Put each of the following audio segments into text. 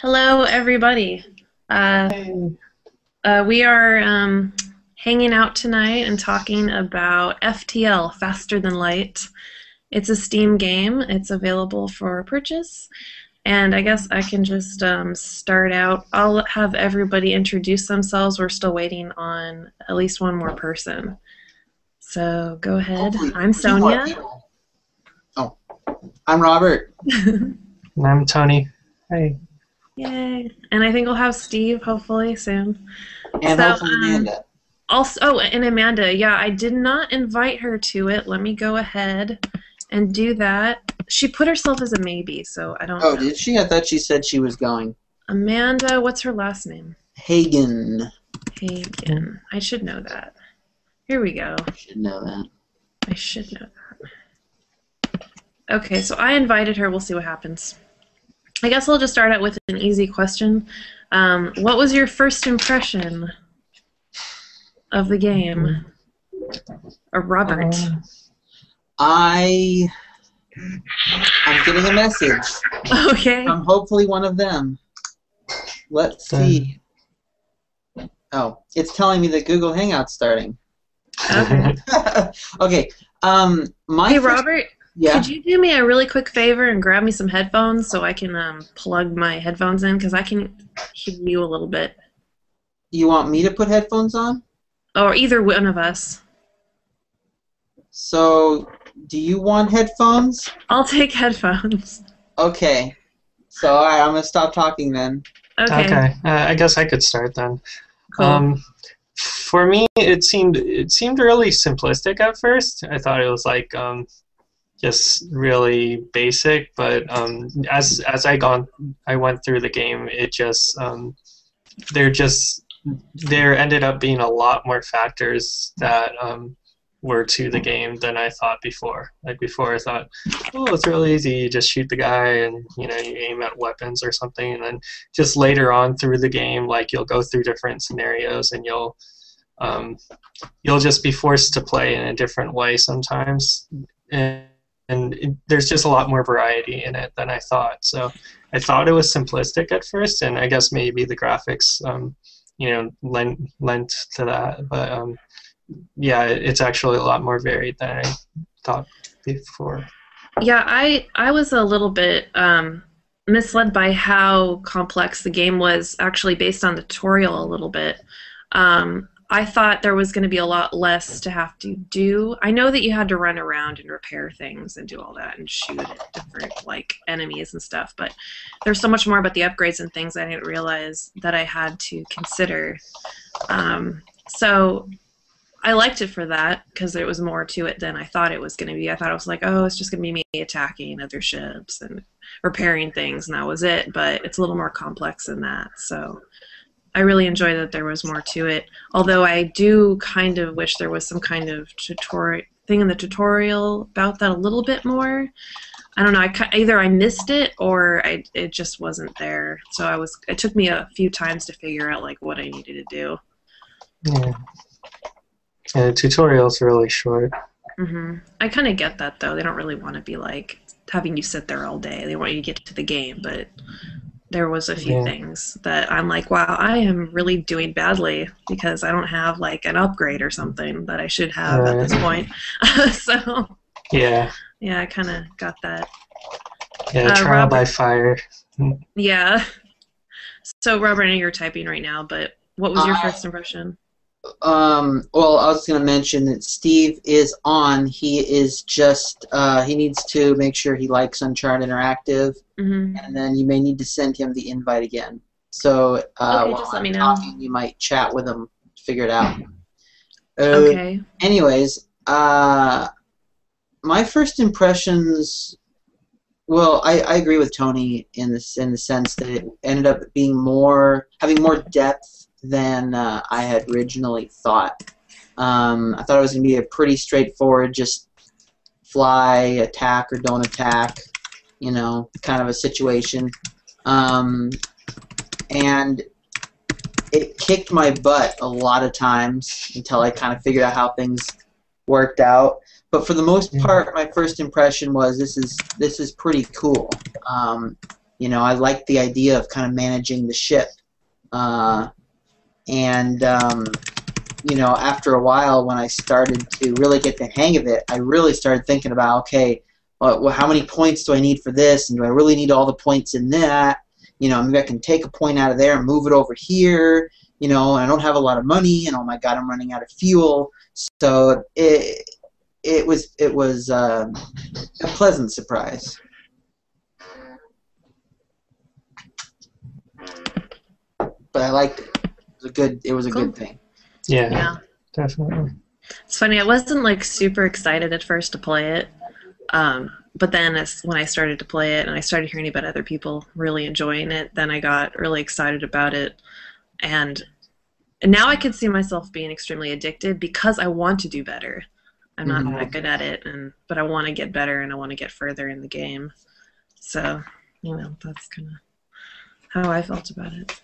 Hello, everybody. Uh, Hey. we are hanging out tonight and talking about FTL, Faster Than Light. It's a Steam game. It's available for purchase. And I guess I can just start out. I'll have everybody introduce themselves. We're still waiting on at least one more person. So go ahead. Hopefully, I'm two more Sonia. people. Oh, I'm Robert. And I'm Tony. Hey. Yay. And I think we'll have Steve hopefully soon. And So, hopefully Amanda. Also, oh, and Amanda, yeah, I did not invite her to it. Let me go ahead and do that. She put herself as a maybe, so I don't Oh, know. did she? I thought she said she was going. Amanda, what's her last name? Hagen. Hagen. I should know that. Here we go. I should know that. I should know that. Okay, so I invited her. We'll see what happens. I guess I'll just start out with an easy question. What was your first impression of the game? Or Robert? I'm getting a message Okay. from hopefully one of them. Let's see. Oh, it's telling me that Google Hangout's starting. Okay. Okay. My Hey, first- Robert, Yeah. could you do me a really quick favor and grab me some headphones so I can plug my headphones in? Because I can hear you a little bit. You want me to put headphones on? Or either one of us. So, do you want headphones? I'll take headphones. Okay. So, all right, I'm gonna stop talking then. Okay. Okay. I guess I could start then. Cool. For me, it seemed really simplistic at first. I thought it was like just really basic, but as I went through the game, it just there ended up being a lot more factors that were to the game than I thought before. Like before, I thought, oh, it's really easy. You just shoot the guy, and you aim at weapons or something. And then just later on through the game, like you'll go through different scenarios, and you'll just be forced to play in a different way sometimes. There's just a lot more variety in it than I thought. So I thought it was simplistic at first, and I guess maybe the graphics, lent to that. But yeah, it's actually a lot more varied than I thought before. Yeah, I was a little bit misled by how complex the game was actually based on the tutorial a little bit. I thought there was going to be a lot less to have to do. I know that you had to run around and repair things and do all that and shoot at different enemies and stuff, but there's so much more about the upgrades and things I didn't realize that I had to consider. So I liked it for that because there was more to it than I thought it was going to be. I thought it was like, oh, it's just going to be me attacking other ships and repairing things, and that was it. But it's a little more complex than that. So I really enjoyed that there was more to it. Although I do kind of wish there was some kind of tutorial thing in the tutorial about that a little bit more. I don't know. Either I missed it or it just wasn't there. So it took me a few times to figure out what I needed to do. Yeah. The tutorial's really short. I kind of get that, though. They don't really want to be having you sit there all day. They want you to get to the game, but there was a few things that I'm like, wow, I am really doing badly because I don't have an upgrade or something that I should have at this point. So yeah, I kind of got that. Yeah, trial by fire. Yeah. So Robert, I know you're typing right now, but what was your first impression? Well, I was going to mention that Steve is on. He is just, he needs to make sure he likes Uncharted Interactive, and then you may need to send him the invite again. So, okay, just let me know. You might chat with him to figure it out. Okay. Anyways, my first impressions, well, I agree with Tony in the sense that it ended up being having more depth than I had originally thought. I thought it was going to be a pretty straightforward, just fly, attack or don't attack, kind of a situation. And it kicked my butt a lot of times until I kind of figured out how things worked out. But for the most part, my first impression was this is pretty cool. You know, I liked the idea of kind of managing the ship. You know, after a while, when I started to really get the hang of it, I really started thinking about, okay, well, how many points do I need for this, and do I really need all the points in that? You know, maybe I can take a point out of there and move it over here. You know, and I don't have a lot of money, and oh my God, I'm running out of fuel. So it was a pleasant surprise. But I liked it. It was a good thing. Yeah, definitely. It's funny. I wasn't like super excited at first to play it, but then when I started to play it and I started hearing about other people really enjoying it, then I got really excited about it, and now I can see myself being extremely addicted because I want to do better. I'm not that good at it, but I want to get better and I want to get further in the game. So, you know, that's kind of how I felt about it.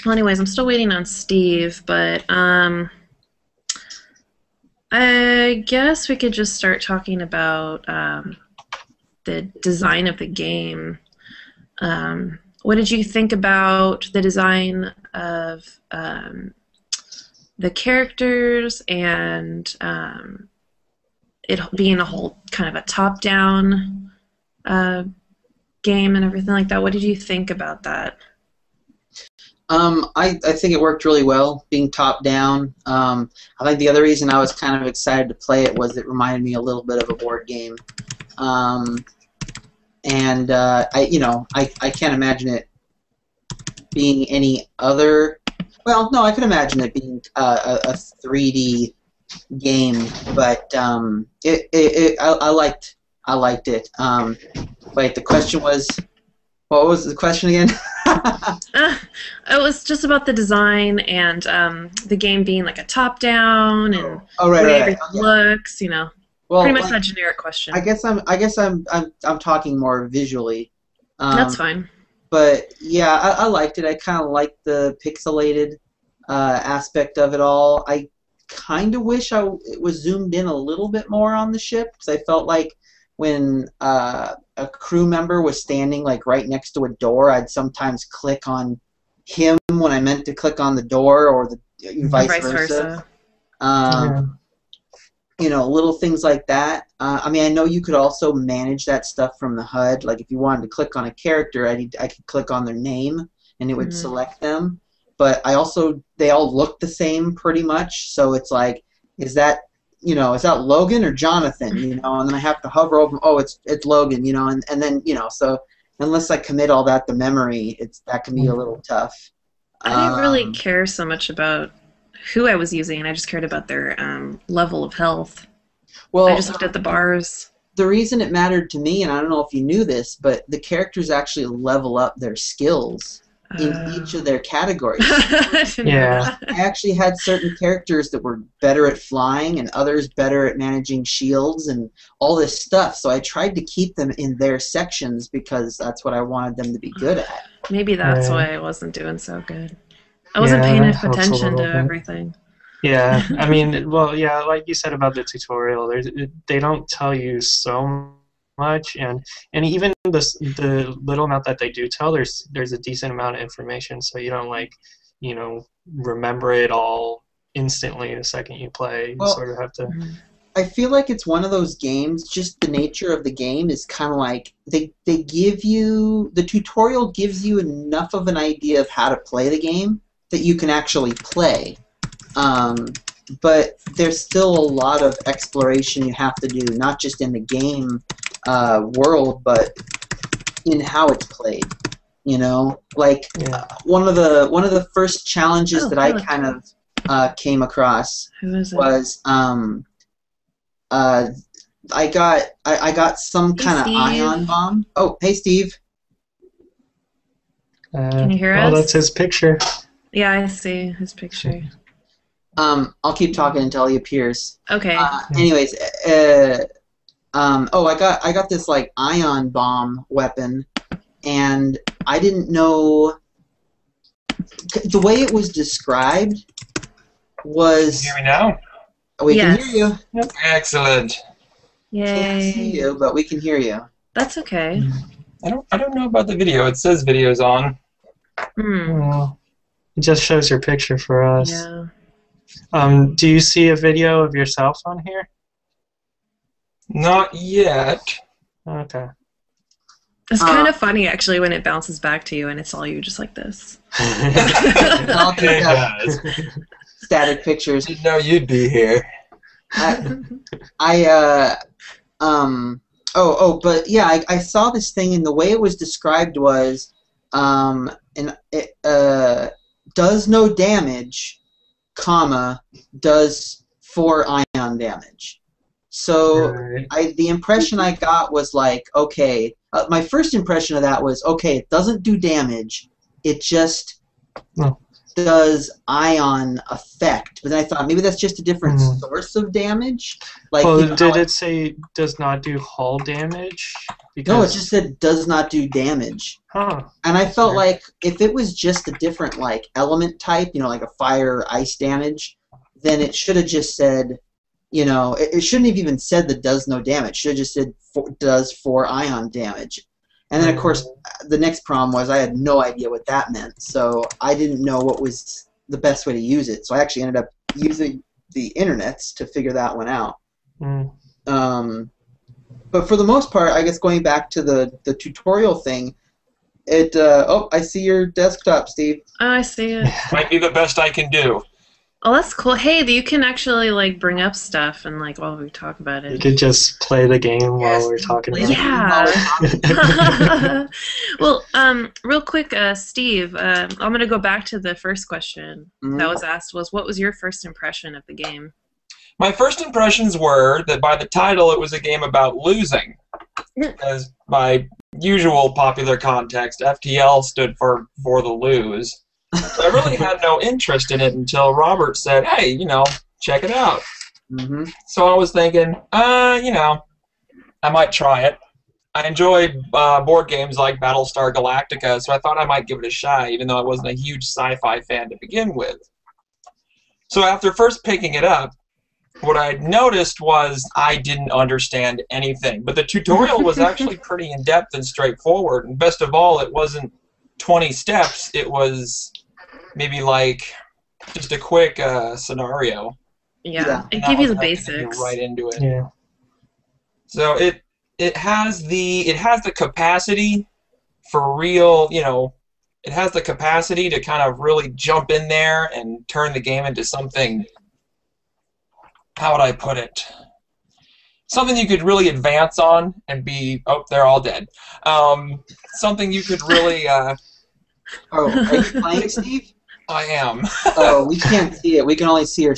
Well, anyways, I'm still waiting on Steve, but I guess we could just start talking about the design of the game. What did you think about the design of the characters and it being a whole kind of a top-down game and everything like that? What did you think about that? I think it worked really well, being top-down. I think the other reason I was kind of excited to play it was it reminded me a little bit of a board game. I can't imagine it being any other. Well, no, I could imagine it being a 3D game, but I liked it. Wait, the question was, what was the question again? It was just about the design and the game being like a top-down and the way everything looks. You know, well, pretty much that generic question. I guess I'm talking more visually. That's fine. But yeah, I liked it. I kind of liked the pixelated aspect of it all. I kind of wish it was zoomed in a little bit more on the ship, because I felt like when a crew member was standing like right next to a door, I'd sometimes click on him when I meant to click on the door, or vice versa. You know, little things like that. I mean, I know you could also manage that stuff from the HUD. Like if you wanted to click on a character, I could click on their name and it would select them. But they all look the same pretty much. So it's like, is that Logan or Jonathan? You know, and then I have to hover over. Oh, it's Logan. You know, and then so unless I commit all that to memory, that can be a little tough. I didn't really care so much about who I was using. I just cared about their level of health. Well, I just looked at the bars. The reason it mattered to me, and I don't know if you knew this, but the characters actually level up their skills in each of their categories. Yeah. I actually had certain characters that were better at flying and others better at managing shields and all this stuff. So I tried to keep them in their sections because that's what I wanted them to be good at. Maybe that's why I wasn't doing so good. I wasn't paying enough attention to everything. Yeah, I mean, well, yeah, like you said about the tutorial, they don't tell you so much, and even the little amount that they do tell, there's a decent amount of information, so you don't remember it all instantly the second you play. You sort of have to. I feel like it's one of those games, just the nature of the game is kind of like the tutorial gives you enough of an idea of how to play the game that you can actually play. But there's still a lot of exploration you have to do, not just in the game world, but in how it's played. You know, like one of the first challenges that I kind of came across was I got some kind of ion bomb. Oh, hey Steve. Can you hear us? Oh, that's his picture. Yeah, I see his picture. I'll keep talking until he appears. Okay. Anyways, I got this like ion bomb weapon, and I didn't know the way it was described was. Can you hear me now? We can hear you. Yep. Excellent. Yay. Can't see you, but we can hear you. That's okay. I don't know about the video. It says video's on. Well, it just shows your picture for us. Yeah. Do you see a video of yourself on here? Not yet. Okay. It's kind of funny, actually, when it bounces back to you and it's all you just like this. I'll do It that. does. Static pictures. Didn't know you'd be here. But yeah, I saw this thing, and the way it was described was, does no damage, comma, does 4 ion damage. So Right. the impression I got was like, okay, my first impression of that was, okay, it doesn't do damage, it just No. does ion effect. But then I thought maybe that's just a different source of damage. Like, Well, you know, did it say does not do hull damage? Because, no, it just said does not do damage. Huh. And I felt Sure. like if it was just a different like element type, you know, like a fire or ice damage, then it should have just said, you know, it shouldn't have even said that does no damage. It should have just said does 4 ion damage. And then, of course, the next problem was I had no idea what that meant, so I didn't know what was the best way to use it. So I actually ended up using the internets to figure that one out. But for the most part, I guess going back to the tutorial thing, I see your desktop, Steve. Oh, I see it. Might be the best I can do. Oh, that's cool. Hey, you can actually like bring up stuff and like while we talk about You it. could just play the game Yes. while we're talking about Yeah. Well, real quick, Steve, I'm gonna go back to the first question that was asked. What was your first impression of the game? My first impressions were that by the title, it was a game about losing. As by usual popular context, FTL stood for the lose. So I really had no interest in it until Robert said, hey, you know, check it out. Mm-hmm. So I was thinking, you know, I might try it. I enjoy board games like Battlestar Galactica, so I thought I might give it a shot, even though I wasn't a huge sci-fi fan to begin with. So after first picking it up, what I noticed was I didn't understand anything. But the tutorial was actually pretty in-depth and straightforward. And best of all, it wasn't 20 steps. It was maybe like just a quick scenario. Yeah, it And gave that you the was enough to get basics. right into it. Yeah. So it has the capacity for real, you know, it has the capacity to kind of really jump in there and turn the game into something, how would I put it? Something you could really advance on and be, oh, they're all dead. Something you could really, Oh, are you playing, Steve? I am. Oh, we can't see it. We can only see your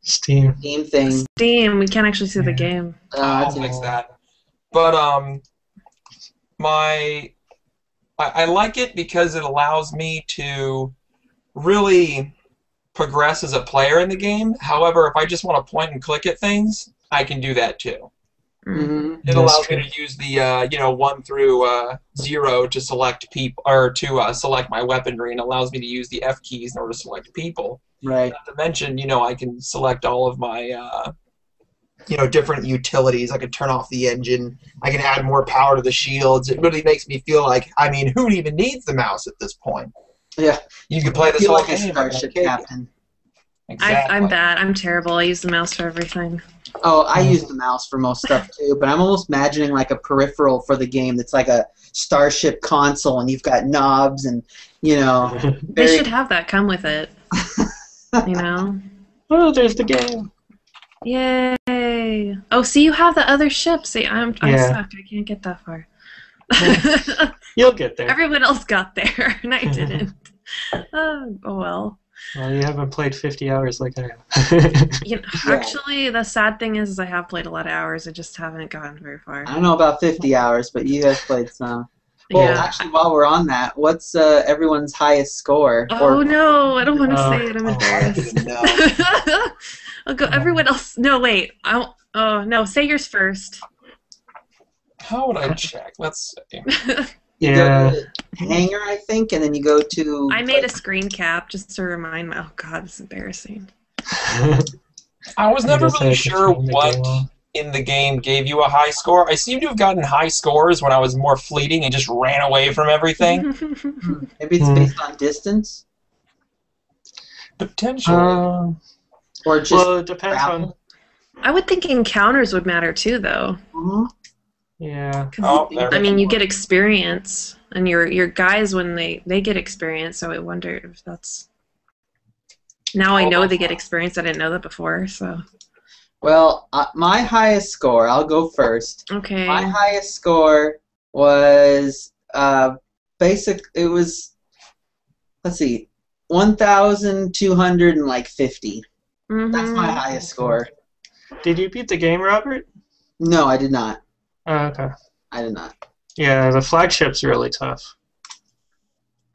Steam. game thing. Steam, we can't actually see the game. I'll fix that. But I like it because it allows me to really progress as a player in the game. However, if I just want to point and click at things, I can do that too. Mm-hmm. It allows me to use the 1 through 0 to select people, or to select my weaponry, and allows me to use the F keys in order to select people. Right. Not to mention, I can select all of my different utilities. I can turn off the engine. I can add more power to the shields. It really makes me feel like, who even needs the mouse at this point? Yeah. You can play this Feel whole like a game. starship captain. Exactly. I'm bad. I'm terrible. I use the mouse for everything. Oh, I use the mouse for most stuff too, but I'm almost imagining like a peripheral for the game that's like a starship console, and you've got knobs and They should have that come with it. Oh, there's the game. Yay! Oh, see, you have the other ship. See, I Yeah. suck. I can't get that far. You'll get there. Everyone else got there, and I didn't. Oh well. Well, you haven't played 50 hours like I have. Actually, the sad thing is I have played a lot of hours. I just haven't gotten very far. I don't know about 50 hours, but you guys played some. Well, Yeah. actually, while we're on that, what's everyone's highest score? Oh no, I don't want to say it. I'm I embarrassed. didn't know. I'll go. Everyone else. No, wait. Oh no, say yours first. How would I check? Let's see. You Yeah. go to Hangar, I think, and then you go to... I made a screen cap just to remind me. Oh god, this is embarrassing. I was never guess I really have to sure turn the what game on. in the game gave you a high score. I seem to have gotten high scores when I was more fleeting and just ran away from everything. Maybe it's based on distance, Potentially. or just Well, it depends travel. on. I would think encounters would matter too, though. Mhm. Yeah. 'Cause, Oh, there I we mean, go. you get experience, and your guys when they get experience. So I wonder if that's. Now I know they get experience. I didn't know that before. So Well, my highest score. I'll go first. okay. My highest score was basic. It was, let's see, 1,250. That's my Mhm. highest score. Did you beat the game, Robert? No, I did not. Okay. I did not. Yeah, the flagship's really tough.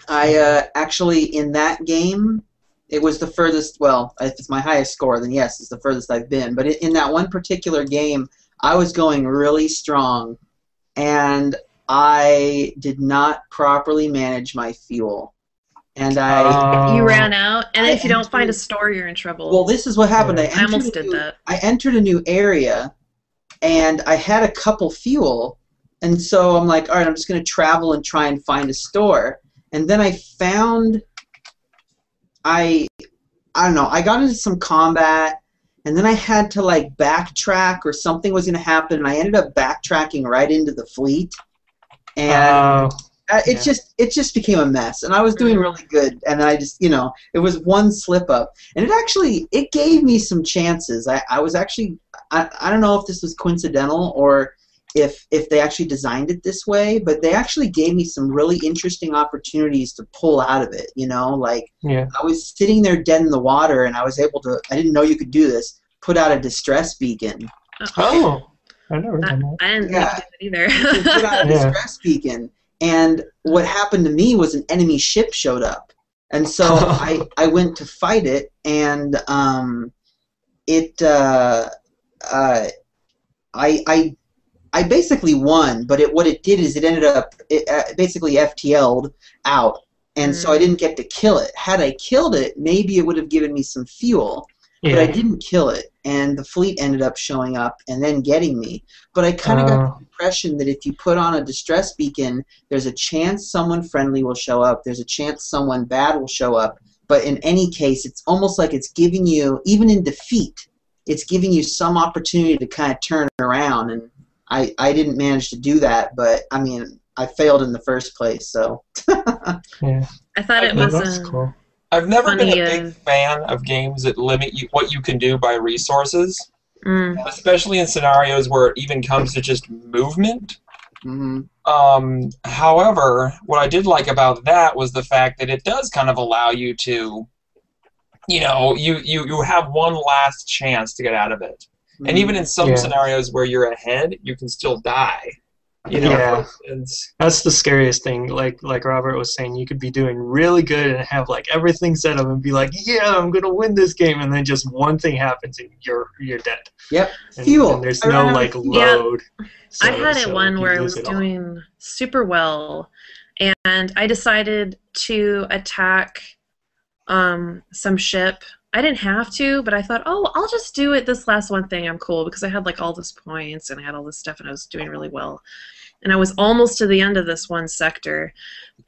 I actually, in that game, it was the furthest. Well, if it's my highest score, then yes, it's the furthest I've been. But in that one particular game, I was going really strong, and I did not properly manage my fuel. And You ran out, and I if you don't find a entered- store, you're in trouble. well, this is what happened. Yeah. I almost did that. I entered a new area, and I had a couple fuel, and so I'm like, all right, I'm just going to travel and try and find a store. And then I found, I don't know, I got into some combat, and then I had to like backtrack or something was going to happen, and I ended up backtracking right into the fleet, and it just became a mess, and I was doing really good, and I just, it was one slip up, and it gave me some chances. I was actually, I don't know if this was coincidental or if they actually designed it this way, but they actually gave me some really interesting opportunities to pull out of it, like Yeah. I was sitting there dead in the water, and I was able to, I didn't know you could do this, put out a distress beacon. Oh, I never done that. I didn't Yeah. do that You could put out a Yeah. distress beacon, and what happened to me was an enemy ship showed up, and so I went to fight it, and I basically won, but what it did is it ended up basically FTL'd out, and so I didn't get to kill it. Had I killed it, maybe it would have given me some fuel, but I didn't kill it, and the fleet ended up showing up and then getting me. But I kind of got the impression that if you put on a distress beacon, there's a chance someone friendly will show up, there's a chance someone bad will show up, but in any case, it's almost like it's giving you, even in defeat, it's giving you some opportunity to kind of turn around, and I didn't manage to do that, but I mean, I failed in the first place, so. Yeah. I thought it Well, was that's cool. I've never been funny, a big fan of games that limit you what you can do by resources, especially in scenarios where it even comes to just movement. However, what I did like about that was the fact that it does kind of allow you to, you have one last chance to get out of it. And even in some scenarios where you're ahead, you can still die. Yeah. That's the scariest thing. Like Robert was saying, you could be doing really good and have like everything set up and be like, yeah, I'm gonna win this game, and then just one thing happens and you're dead. Yep. And, Fuel. and there's no like load. I had one you where I lose was it all. doing super well, and I decided to attack some ship. I didn't have to, but I thought, oh, I'll just do it this last one thing. I'm cool because I had like all this points and I had all this stuff and I was doing really well. And I was almost to the end of this one sector.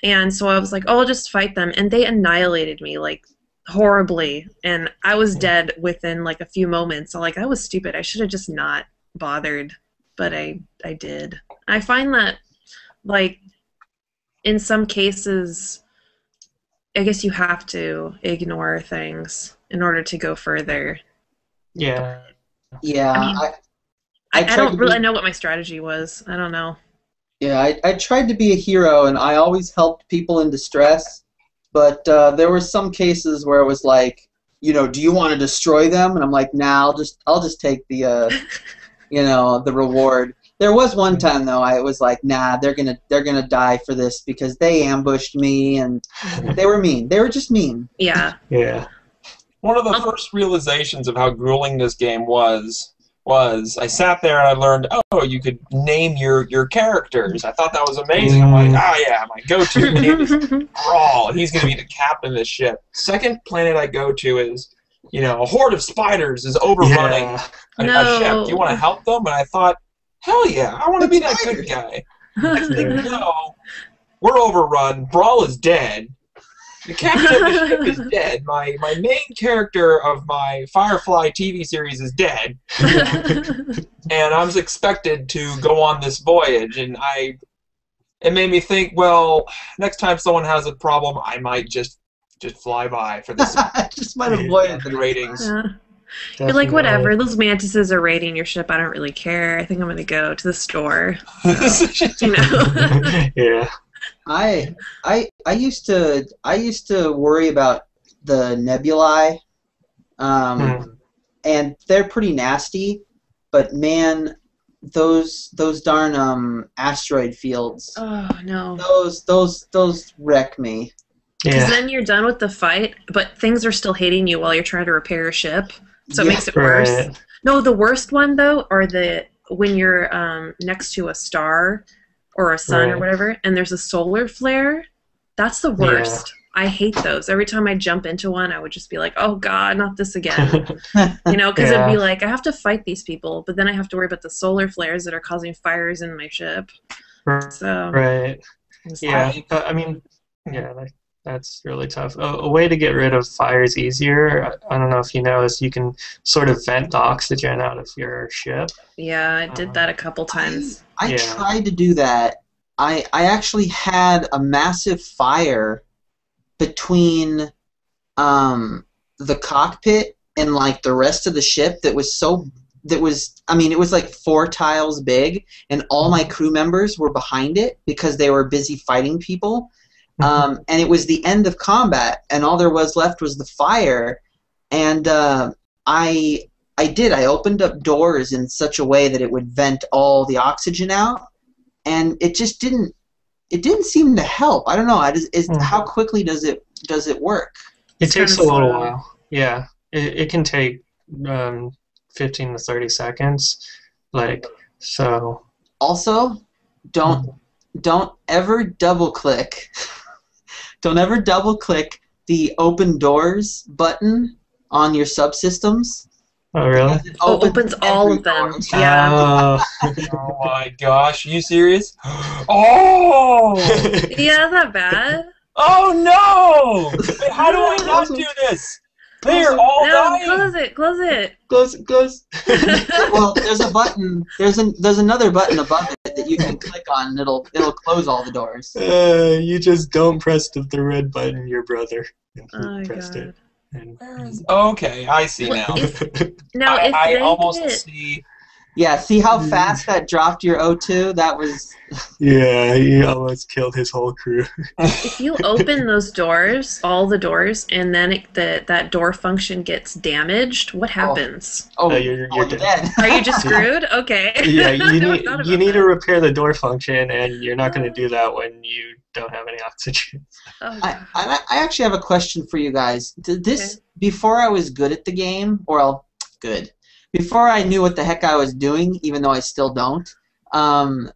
And so I was like, oh, I'll just fight them. And they annihilated me like horribly. And I was dead within like a few moments. So like, that was stupid. I should have just not bothered, but I did. I find that like in some cases, I guess you have to ignore things in order to go further. Yeah. Yeah. I mean, I don't really know what my strategy was. I don't know. Yeah, I tried to be a hero, and I always helped people in distress, but there were some cases where it was like, do you want to destroy them? And I'm like, nah, I'll just take the, the reward. There was one time though, I was like, nah, they're gonna die for this because they ambushed me, and they were mean. They were just mean. Yeah. Yeah. One of the first realizations of how grueling this game was I sat there and I learned, oh, you could name your characters. I thought that was amazing. I'm like, yeah, my go-to name is Brawl. He's going to be the captain of this ship. Second planet I go to is a horde of spiders is overrunning a ship. Do you want to help them? And I thought, hell yeah, I want to be that good guy. Next thing you know, we're overrun. Brawl is dead. The captain of the ship is dead. My main character of my Firefly TV series is dead. And I was expected to go on this voyage, and it made me think, well, next time someone has a problem, I might just fly by for this. Just might avoid the ratings. Yeah. You're like, whatever, those mantises are raiding your ship, I don't really care. I think I'm going to go to the store. So, Yeah. I used to worry about the nebulae, and they're pretty nasty. But man, those darn asteroid fields. Oh no. Those wreck me. Because then you're done with the fight, but things are still hitting you while you're trying to repair your ship, so it makes it worse. Right. No, the worst one though are when you're next to a star or a sun or whatever, and there's a solar flare. That's the worst. I hate those. Every time I jump into one, I would just be like, "Oh God, not this again!" Because it'd be like, I have to fight these people, but then I have to worry about the solar flares that are causing fires in my ship. So Right. Yeah. I mean, that's really tough. A way to get rid of fires easier, I don't know if you know, is you can sort of vent the oxygen out of your ship. Yeah, I did that a couple times. I tried to do that. I actually had a massive fire between the cockpit and like the rest of the ship that was it was like 4 tiles big, and all my crew members were behind it because they were busy fighting people. And it was the end of combat, and all there was left was the fire. And I opened up doors in such a way that it would vent all the oxygen out, and it just didn't seem to help. I don't know. How quickly does it work? It takes a little while. Yeah, it can take 15 to 30 seconds. So. Also, don't ever double click. Don't ever double click the open doors button on your subsystems. Oh, really? It opens all of them. Yeah. Oh my gosh, are you serious? Oh! Yeah, not bad. Oh no! Wait, how do I not do this? They're all dying. Close it. Close. Well, there's a button. There's another button above it that you can click on, and it'll close all the doors. You just don't press the red button, your brother. Oh, pressed God. it. Okay, I see now. I almost see. Yeah, see how fast that dropped your O2? That was... Yeah, he almost killed his whole crew. If you open those doors, all the doors, and then that door function gets damaged, what happens? You're dead. Are you just screwed? Okay. Yeah, you need to repair the door function, and you're not going to do that when you don't have any oxygen. Oh, I actually have a question for you guys. Before I was good at the game, before I knew what the heck I was doing, even though I still don't, the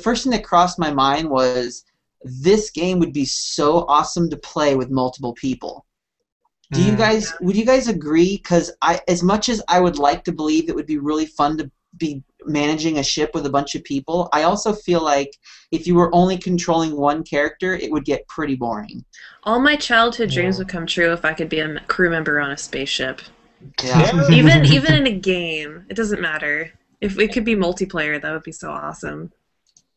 first thing that crossed my mind was this game would be so awesome to play with multiple people. Would you guys agree? Because as much as I would like to believe it would be really fun to be managing a ship with a bunch of people, I also feel like if you were only controlling one character, it would get pretty boring. All my childhood dreams would come true if I could be a crew member on a spaceship. Yeah. Even in a game, it doesn't matter. If it could be multiplayer, that would be so awesome.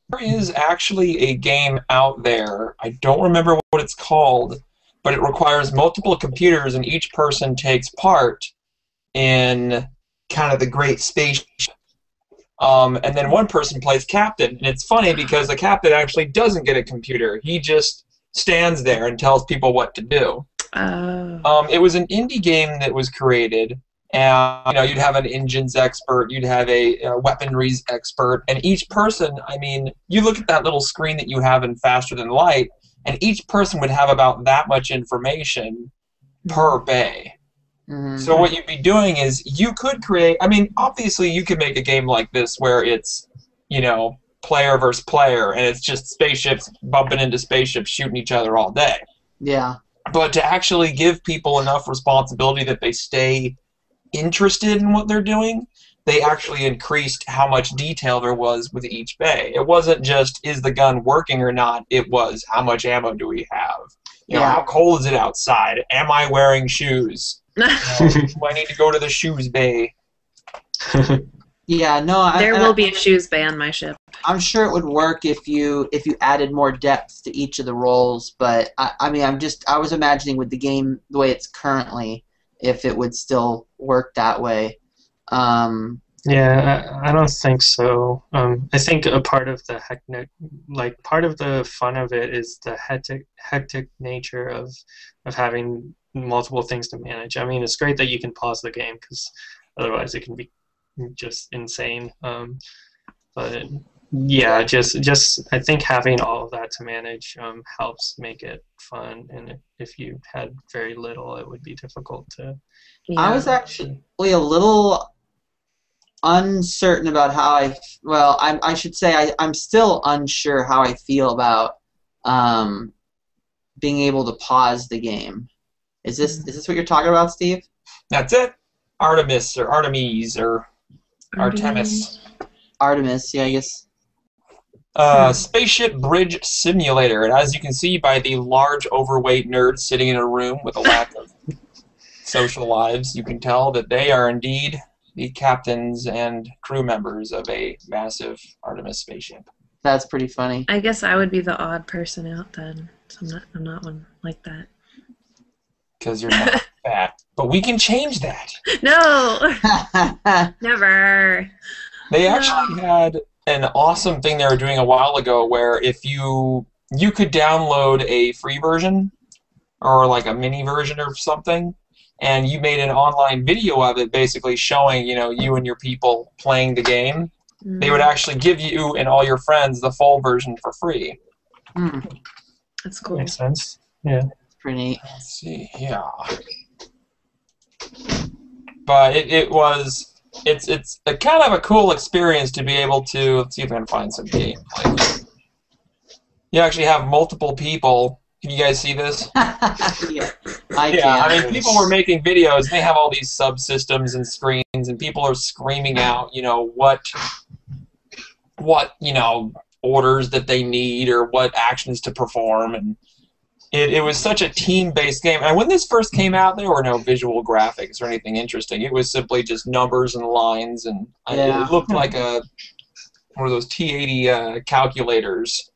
There is actually a game out there. I don't remember what it's called, but it requires multiple computers, and each person takes part in kind of the great spaceship. And then one person plays captain. And it's funny because the captain actually doesn't get a computer. He just stands there and tells people what to do. It was an indie game that was created, and you'd have an engines expert, you'd have a weaponries expert, and each person, you look at that little screen that you have in Faster Than Light, and each person would have about that much information per bay. Mm-hmm. So what you'd be doing is you could create, obviously you could make a game like this where it's, player versus player, and it's just spaceships bumping into spaceships shooting each other all day. Yeah. But to actually give people enough responsibility that they stay interested in what they're doing, they actually increased how much detail there was with each bay. It wasn't just, is the gun working or not? It was, how much ammo do we have? You know, how cold is it outside? Am I wearing shoes? Do I need to go to the shoes bay? Yeah, no. There will be a shoes bay on my ship. I'm sure it would work if you added more depth to each of the roles, but I mean, I was imagining with the game the way it's currently, if it would still work that way. Yeah, I don't think so. I think a part of the part of the fun of it is the hectic nature of having multiple things to manage. I mean, it's great that you can pause the game because otherwise it can be just insane. But yeah, just I think having all of that to manage helps make it fun. And if you had very little, it would be difficult to. Yeah. I was actually a little uncertain about how I should say I'm still unsure how I feel about being able to pause the game. Is this what you're talking about, Steve? That's it. Artemis or Artemis or Artemis. Artemis, yeah, I guess. Spaceship Bridge Simulator. And as you can see by the large, overweight nerd sitting in a room with a lack of social lives, you can tell that they are indeed the captains and crew members of a massive Artemis spaceship. That's pretty funny. I guess I would be the odd person out then. So I'm not one like that. Because you're not fat. But we can change that. No! Never. They actually had an awesome thing they were doing a while ago where if you could download a free version or like a mini version or something, and you made an online video of it basically showing, you and your people playing the game, they would actually give you and all your friends the full version for free. That's cool. Makes sense. Yeah. It's pretty neat. Let's see, yeah. But it's a kind of a cool experience to be able to, let's see if I can find some gameplay. You actually have multiple people. Can you guys see this? Yeah, I can. I mean, people were making videos. They have all these subsystems and screens, and people are screaming out, what orders that they need or what actions to perform, and it was such a team-based game. And when this first came out, there were no visual graphics or anything interesting. It was simply just numbers and lines, and it looked like one of those T80 calculators.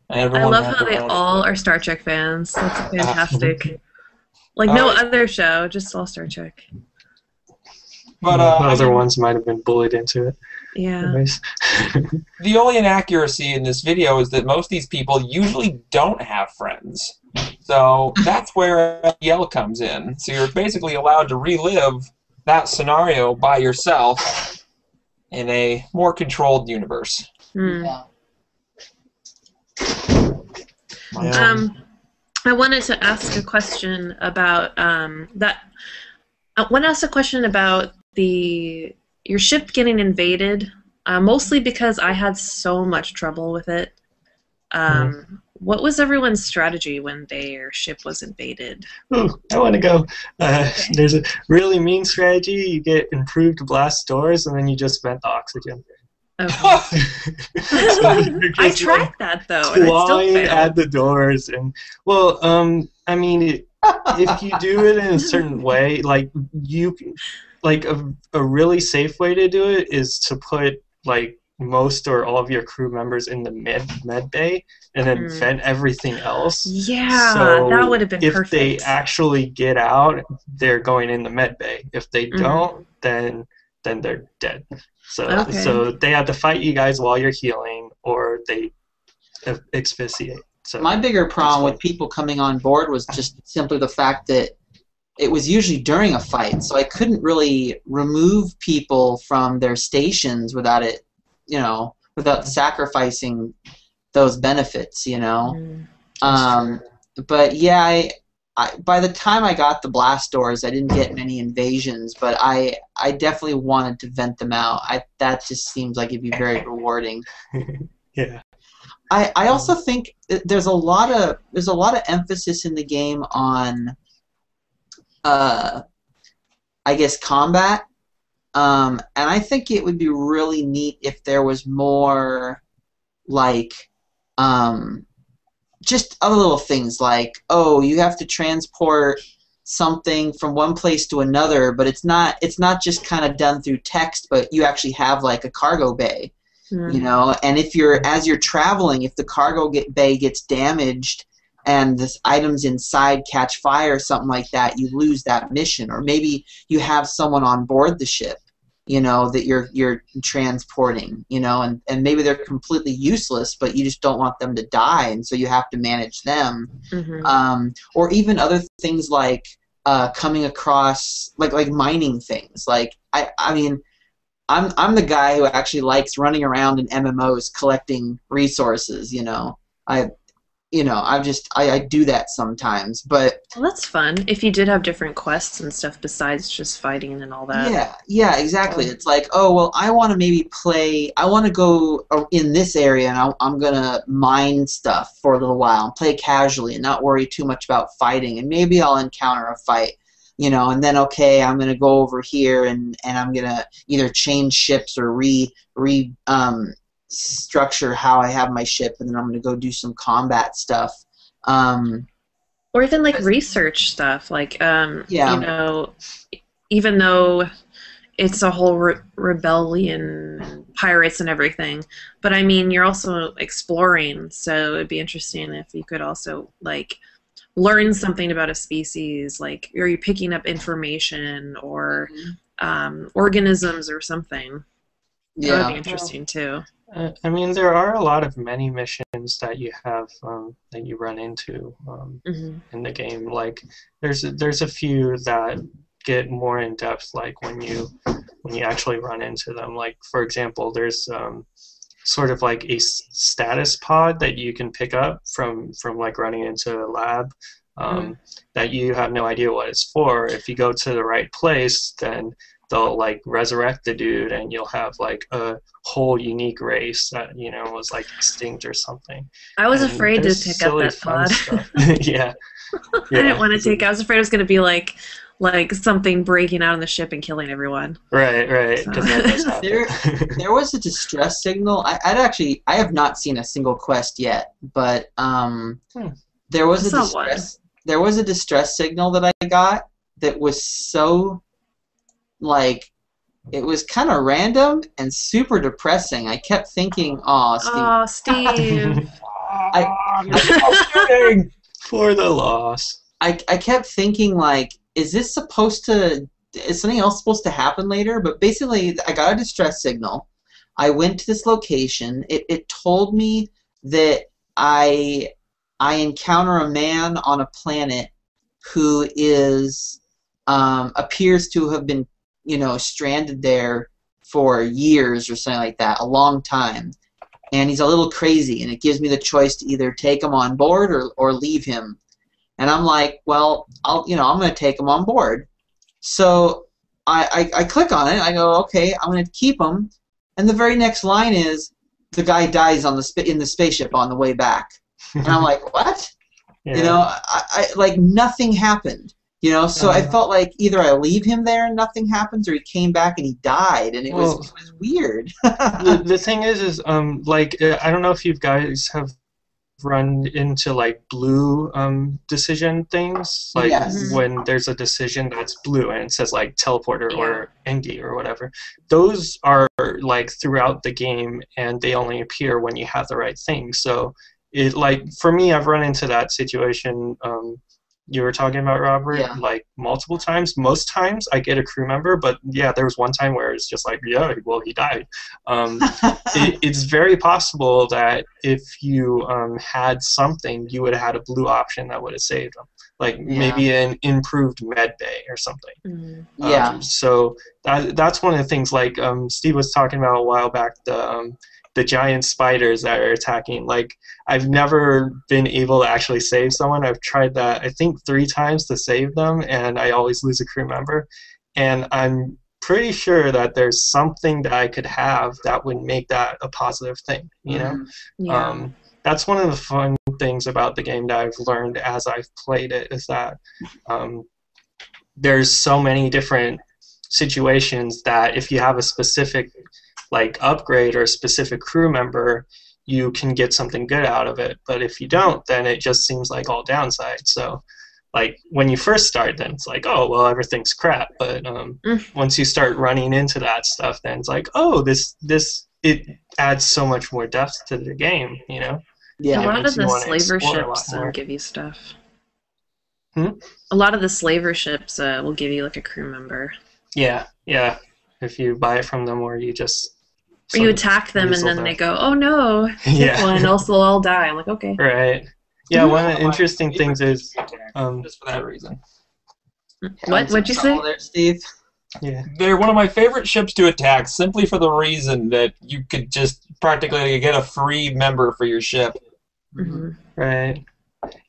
I love how they all are Star Trek fans. That's fantastic. Like no other show, just all Star Trek. But other ones might have been bullied into it. Yeah. The only inaccuracy in this video is that most of these people usually don't have friends. So that's where FTL comes in. So you're basically allowed to relive that scenario by yourself in a more controlled universe. Yeah. I wanted to ask a question about that. I want to ask a question about your ship getting invaded, mostly because I had so much trouble with it. What was everyone's strategy when their ship was invaded? Ooh, I want to go. There's a really mean strategy. You get improved blast doors, and then you just vent the oxygen. Okay. I tried that though, and I still failed. At the doors, and I mean, if you do it in a certain way, like a really safe way to do it is to put like most or all of your crew members in the med bay, and then vent everything else. Yeah, so that would have been perfect. If they actually get out, they're going in the med bay. If they don't, then they're dead. So they have to fight you guys while you're healing, or they asphyxiate. So my bigger problem with people coming on board was just simply the fact that it was usually during a fight, so I couldn't really remove people from their stations without it, without sacrificing those benefits, But yeah, by the time I got the blast doors, I didn't get many invasions, but I definitely wanted to vent them out. That just seems like it'd be very rewarding. Yeah. I also think there's a lot of emphasis in the game on I guess combat. And I think it would be really neat if there was more like just other little things like, oh, you have to transport something from one place to another, but it's not just kind of done through text, but you actually have like a cargo bay, you know, and if as you're traveling, if the cargo bay gets damaged and the items inside catch fire or something like that, you lose that mission. Or maybe you have someone on board the ship, you know, that you're transporting, you know, and maybe they're completely useless, but you just don't want them to die, and so you have to manage them. Or even other things like coming across like mining things. Like I mean, I'm the guy who actually likes running around in MMOs collecting resources, you know. I do that sometimes, but well, that's fun. If you did have different quests and stuff besides just fighting and all that. Yeah, exactly. It's like, oh, well, I want to go in this area, and I'm going to mine stuff for a little while and play casually and not worry too much about fighting, and maybe I'll encounter a fight, you know, and then, okay, I'm going to go over here, and I'm going to either change ships or structure how I have my ship, and then I'm going to go do some combat stuff. Or even like research stuff, like you know, even though it's a whole rebellion, pirates and everything, but I mean, you're also exploring, so it'd be interesting if you could also like learn something about a species, like, are you picking up information or organisms or something? That would be interesting too. I mean, there are a lot of many missions that you have that you run into in the game. Like, there's a few that get more in depth, like when you actually run into them. Like, for example, there's sort of like a status pod that you can pick up from like running into a lab that you have no idea what it's for. If you go to the right place, then they'll like resurrect the dude, and you'll have like a whole unique race that, you know, was like extinct or something. I was afraid to pick up that pod. Yeah. I didn't want to take. I was afraid it was going to be like something breaking out on the ship and killing everyone. Right. Because that does happen. There was a distress signal. I have not seen a single quest yet, but there was a distress signal that I got that was so, like, it was kind of random and super depressing. I kept thinking, "Oh, Steve." For the loss. I kept thinking, like, is something else supposed to happen later? But basically, I got a distress signal. I went to this location. It told me that I encounter a man on a planet who is appears to have been, you know, stranded there for years or something like that, a long time. And he's a little crazy, and it gives me the choice to either take him on board or leave him. And I'm like, well, I'm going to take him on board. So I click on it. I go, okay, I'm going to keep him. And the very next line is, the guy dies in the spaceship on the way back. And I'm like, what? Yeah. You know, I like, nothing happened. You know, so I felt like either I leave him there and nothing happens, or he came back and he died, and it was weird. the thing is like, I don't know if you guys have run into like blue decision things, like when there's a decision that's blue and it says like teleporter or engie or whatever. Those are like throughout the game, and they only appear when you have the right thing. So it, like, for me, I've run into that situation you were talking about, Robert, like multiple times. Most times I get a crew member, but yeah, there was one time where it's just like, yeah, well, he died. It's very possible that if you had something, you would have had a blue option that would have saved him, like maybe an improved med bay or something. So that's one of the things, like Steve was talking about a while back, the giant spiders that are attacking. Like, I've never been able to actually save someone. I've tried that, I think, 3 times to save them, and I always lose a crew member. And I'm pretty sure that there's something that I could have that would make that a positive thing, you know? Yeah. That's one of the fun things about the game that I've learned as I've played it, is that there's so many different situations that if you have a specific like upgrade or a specific crew member, you can get something good out of it. But if you don't, then it just seems like all downside. So like when you first start, then it's like, oh well, everything's crap. But once you start running into that stuff, then it's like, oh, this it adds so much more depth to the game, you know? Yeah. A lot of the slaver explore a lot ships more. give you stuff. Hmm? A lot of the slaver ships will give you like a crew member. Yeah, yeah. If you buy it from them, or you just Or you attack them and then they go, oh no, take Yeah. one, else they'll all die. I'm like, okay. Right. Yeah, one of the interesting things is just for that reason. What'd you say? There, Steve? yeah. They're one of my favorite ships to attack, simply for the reason that you could just practically get a free member for your ship. Mm-hmm. Right.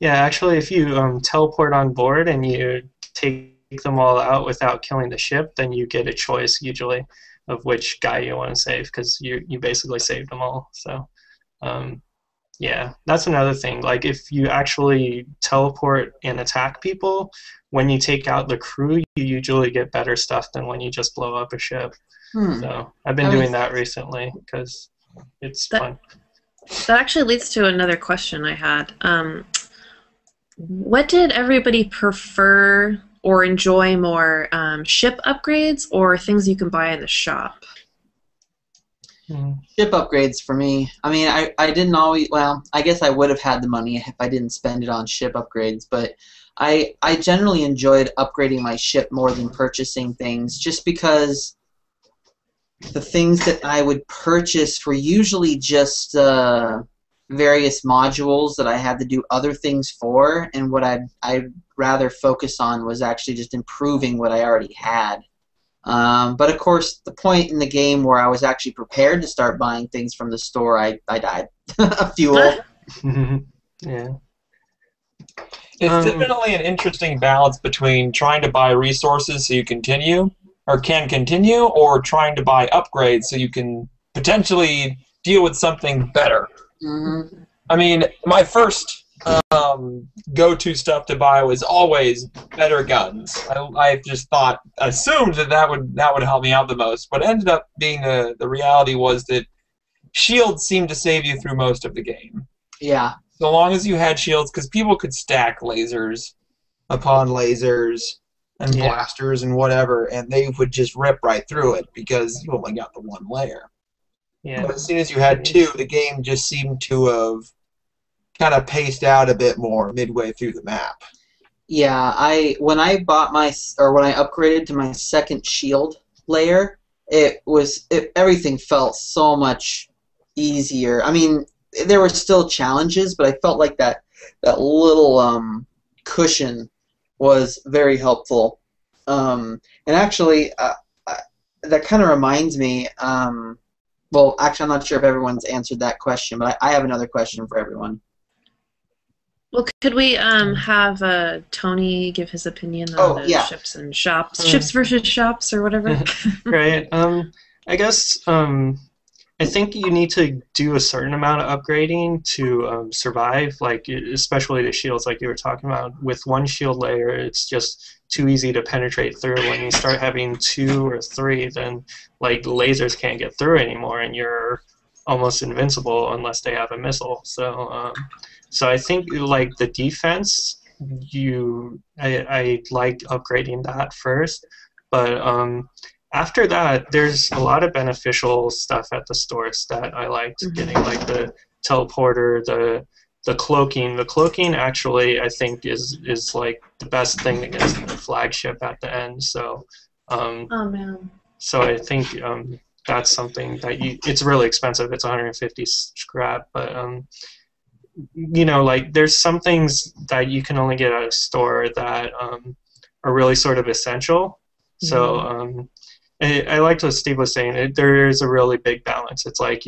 Yeah, actually, if you teleport on board and you take them all out without killing the ship, then you get a choice usually of which guy you want to save, because you basically saved them all. So, yeah, that's another thing. Like if you actually teleport and attack people, when you take out the crew, you usually get better stuff than when you just blow up a ship. So I've been doing that recently because it's fun. That actually leads to another question I had. What did everybody prefer or enjoy more, ship upgrades or things you can buy in the shop? Ship upgrades for me. I mean, I didn't always. Well, I guess I would have had the money if I didn't spend it on ship upgrades. But I generally enjoyed upgrading my ship more than purchasing things, just because the things that I would purchase were usually just various modules that I had to do other things for, and what I'd rather focus on was actually just improving what I already had. But of course, the point in the game where I was actually prepared to start buying things from the store, I died. Fuel. Yeah. It's definitely an interesting balance between trying to buy resources so you can continue, or trying to buy upgrades so you can potentially deal with something better. Mm-hmm. I mean, my first go-to stuff to buy was always better guns. I just assumed that would help me out the most, but ended up being the reality was that shields seemed to save you through most of the game. Yeah. So long as you had shields, because people could stack lasers upon lasers and blasters and whatever, and they would just rip right through it because you only got the one layer. Yeah. But as soon as you had two, the game just seemed to have kind of paced out a bit more midway through the map. Yeah, when I upgraded to my second shield layer, everything felt so much easier. I mean, there were still challenges, but I felt like that little cushion was very helpful. And actually, that kind of reminds me. Well, actually, I'm not sure if everyone's answered that question, but I have another question for everyone. Well, could we have Tony give his opinion on the ships and shops? Ships versus shops or whatever? Right. I guess I think you need to do a certain amount of upgrading to survive, like especially the shields like you were talking about. With one shield layer, it's just too easy to penetrate through. When you start having 2 or 3, then like lasers can't get through anymore, and you're almost invincible unless they have a missile. So I think like the defense, I liked upgrading that first, but after that, there's a lot of beneficial stuff at the stores that I liked getting, like the teleporter, the cloaking. The cloaking actually, I think, is like the best thing against the flagship at the end. So, oh man. So I think that's something that it's really expensive. It's 150 scrap, but like there's some things that you can only get at a store that are really sort of essential. So I liked what Steve was saying. There is a really big balance. It's like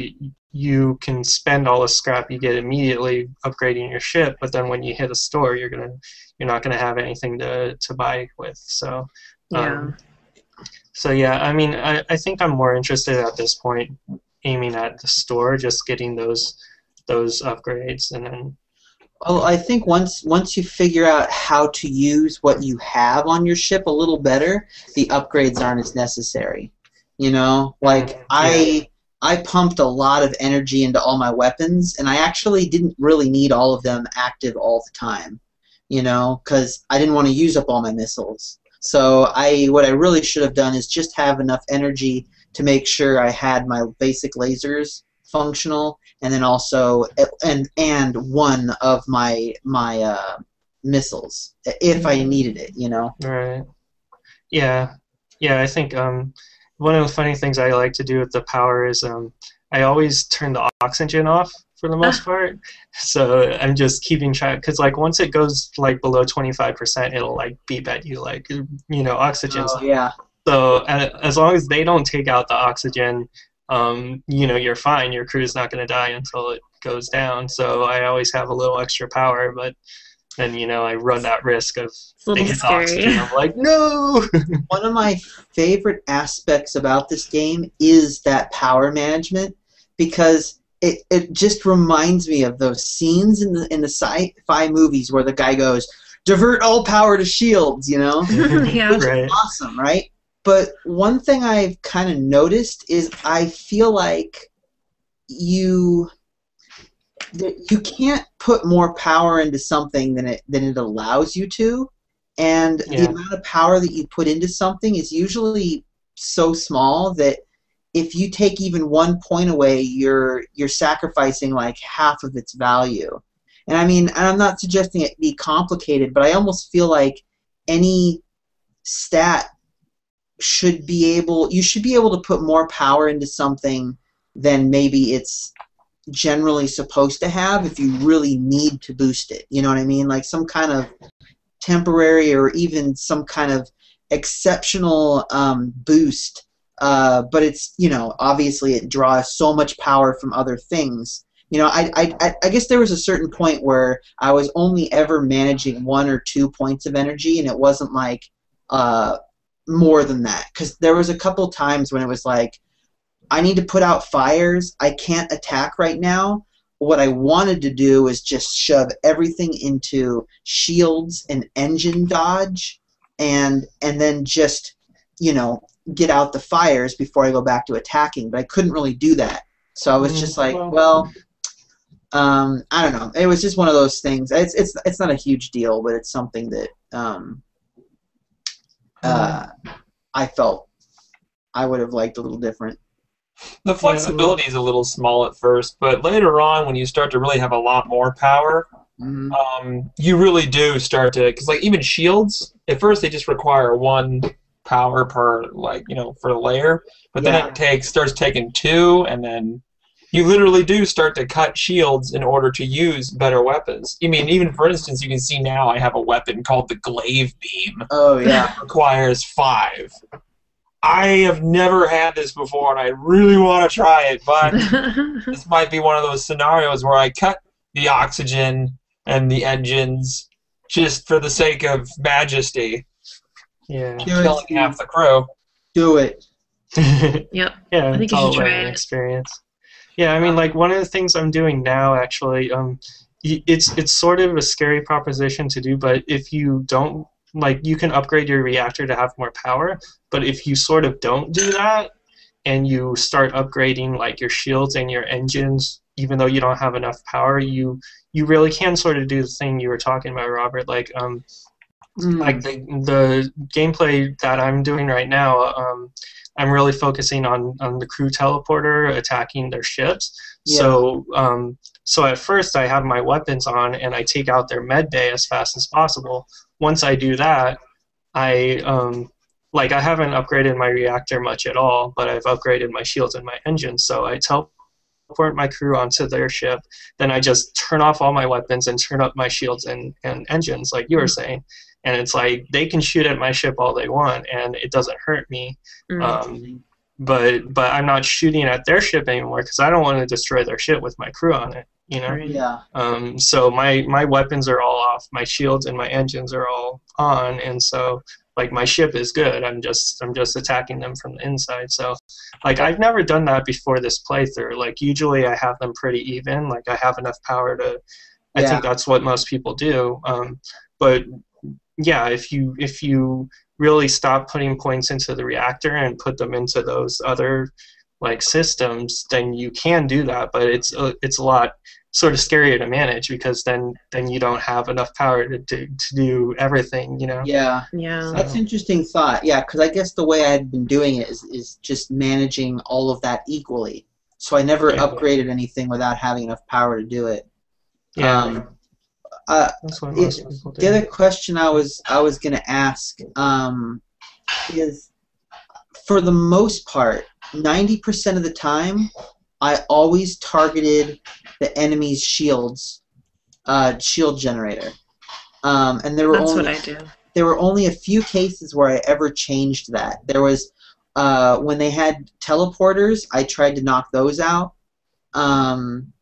you can spend all the scrap you get immediately upgrading your ship, but then when you hit a store, you're not gonna have anything to buy with. So So yeah, I mean, I think I'm more interested at this point aiming at the store, just getting those upgrades, and then Well, I think once you figure out how to use what you have on your ship a little better, the upgrades aren't as necessary. You know, like yeah. I pumped a lot of energy into all my weapons, and I actually didn't really need all of them active all the time. You know, because I didn't want to use up all my missiles. So what I really should have done is just have enough energy to make sure I had my basic lasers functional, and then also and one of my missiles if I needed it. You know. Right. Yeah, yeah. I think one of the funny things I like to do with the power is I always turn the oxygen off for the most part. So I'm just keeping track because like once it goes like below 25%, it'll like beep at you like oxygen's. Oh yeah. So as long as they don't take out the oxygen, you're fine. Your crew's not going to die until it goes down. So I always have a little extra power, but then I run that risk of It's a little they hit the scary. oxygen. I'm like, no. One of my favorite aspects about this game is that power management because it just reminds me of those scenes in the sci-fi movies where the guy goes, divert all power to shields, you know? Yeah. Which Right. is awesome, right? But one thing I've kind of noticed is I feel like you can't put more power into something than it allows you to, and the Yeah. amount of power that you put into something is usually so small that if you take even 1 point away, you're sacrificing like half of its value. And I mean, and I'm not suggesting it be complicated, but I almost feel like any stat you should be able to put more power into something than maybe it's generally supposed to have if you really need to boost it. You know what I mean? Like some kind of temporary or even some kind of exceptional boost. But it's, obviously it draws so much power from other things. I guess there was a certain point where I was only ever managing 1 or 2 points of energy, and it wasn't like more than that. Because there was a couple times when it was like, I need to put out fires. I can't attack right now. What I wanted to do is just shove everything into shields and engine dodge, and then just get out the fires before I go back to attacking. But I couldn't really do that, so I was just like, well, I don't know. It was just one of those things. It's not a huge deal, but it's something that I felt I would have liked a little different. The flexibility is a little small at first, but later on, when you start to really have a lot more power, you really do start to, because like even shields, at first they just require 1 power per for a layer, but then it starts taking 2, and then you literally do start to cut shields in order to use better weapons. I mean, even for instance, you can see now I have a weapon called the glaive beam. Oh yeah. It requires 5. I have never had this before, and I really want to try it, but this might be one of those scenarios where I cut the oxygen and the engines just for the sake of majesty. Yeah. Killing half the crew. Do it. Yep. Yeah, I think it's you all should try learning it. experience. Yeah, I mean, like one of the things I'm doing now, actually, it's sort of a scary proposition to do, but if you don't, like, you can upgrade your reactor to have more power, but if you sort of don't do that, and you start upgrading like your shields and your engines, even though you don't have enough power, you really can sort of do the thing you were talking about, Robert. Like like the gameplay that I'm doing right now, I'm really focusing on the crew teleporter attacking their ships. Yeah. So at first I have my weapons on and I take out their med bay as fast as possible. Once I do that, I haven't upgraded my reactor much at all, but I've upgraded my shields and my engines. So I teleport my crew onto their ship, then I just turn off all my weapons and turn up my shields and engines, like you were saying. And it's like they can shoot at my ship all they want, and it doesn't hurt me. But I'm not shooting at their ship anymore because I don't want to destroy their ship with my crew on it. you know. Right. Yeah. So my weapons are all off, my shields and my engines are all on, and so like my ship is good. I'm just attacking them from the inside. So like I've never done that before this playthrough. Like usually I have them pretty even. Like I have enough power to. I think that's what most people do. But yeah, if you really stop putting points into the reactor and put them into those other like systems, then you can do that. But it's a lot sort of scarier to manage because then you don't have enough power to do everything, you know. Yeah. Yeah. That's an interesting thought. Yeah, because I guess the way I had been doing it is just managing all of that equally. So I never upgraded anything without having enough power to do it. Yeah. That's what most people do. The other question I was going to ask is, for the most part, 90% of the time, I always targeted the enemy's shield generator, and there were That's only what I do. there were only a few cases where I ever changed that. There was when they had teleporters, I tried to knock those out. And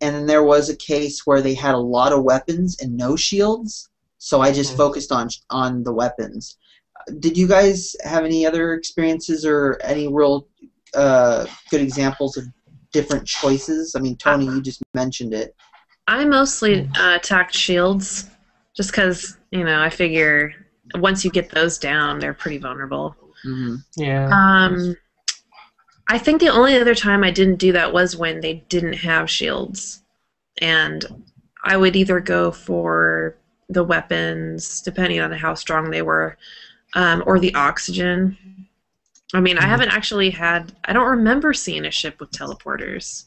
then there was a case where they had a lot of weapons and no shields, so I just focused on the weapons. Did you guys have any other experiences or any real good examples of different choices? I mean, Tony, you just mentioned it. I mostly attacked shields, just because I figure once you get those down, they're pretty vulnerable. Mm-hmm. Yeah. I think the only other time I didn't do that was when they didn't have shields, and I would either go for the weapons, depending on how strong they were, or the oxygen. I mean, I haven't actually I don't remember seeing a ship with teleporters.